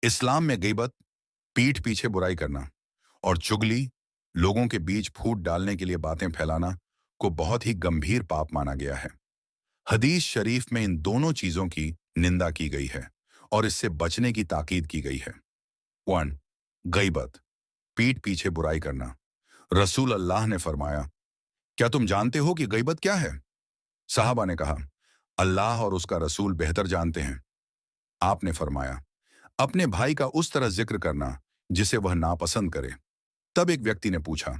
इस्लाम में गीबत, पीठ पीछे बुराई करना, और चुगली, लोगों के बीच फूट डालने के लिए बातें फैलाना को बहुत ही गंभीर पाप माना गया है। हदीस शरीफ में इन दोनों चीजों की निंदा की गई है और इससे बचने की ताकीद की गई है। 1. गईबत, पीठ पीछे बुराई करना। रसूल अल्लाह ने फरमाया, क्या तुम जानते हो कि गईबत क्या है? साहबा ने कहा, अल्लाह और उसका रसूल बेहतर जानते हैं। आपने फरमाया, अपने भाई का उस तरह जिक्र करना जिसे वह नापसंद करे। तब एक व्यक्ति ने पूछा,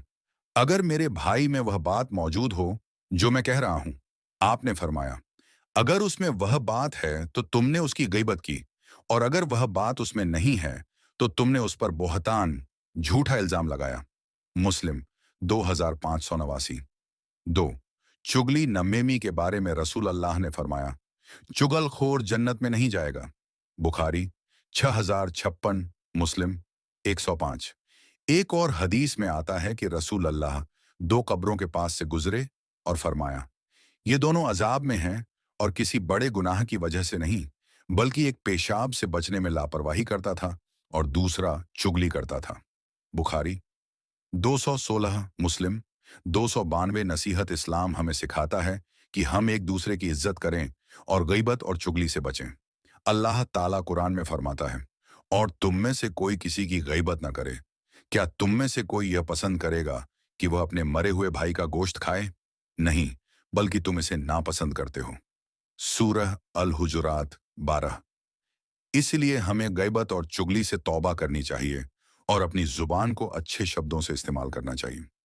अगर मेरे भाई में वह बात मौजूद हो जो मैं कह रहा हूं? आपने फरमाया, अगर उसमें वह बात है तो तुमने उसकी गीबत की, और अगर वह बात उसमें नहीं है तो तुमने उस पर बोहतान, झूठा इल्जाम लगाया। मुस्लिम 2589। 2. चुगली नमेमी के बारे में रसूल अल्लाह ने फरमाया, चुगलखोर जन्नत में नहीं जाएगा। बुखारी 6056। मुस्लिम 105। एक और हदीस में आता है कि रसूल अल्लाह दो कब्रों के पास से गुजरे और फरमाया, ये दोनों अजाब में हैं और किसी बड़े गुनाह की वजह से नहीं, बल्कि एक पेशाब से बचने में लापरवाही करता था और दूसरा चुगली करता था। बुखारी 216। मुस्लिम 292। नसीहत इस्लाम हमें सिखाता है कि हम एक दूसरे की इज्जत करें और गीबत और चुगली से बचें। अल्लाह ताला कुरान में फरमाता है, और तुम में से कोई किसी की गीबत न करे। क्या तुम में से कोई यह पसंद करेगा कि वह अपने मरे हुए भाई का गोश्त खाए? नहीं, बल्कि तुम इसे नापसंद करते हो। सूरह अल हुजुरात 12। इसलिए हमें गीबत और चुगली से तौबा करनी चाहिए और अपनी जुबान को अच्छे शब्दों से इस्तेमाल करना चाहिए।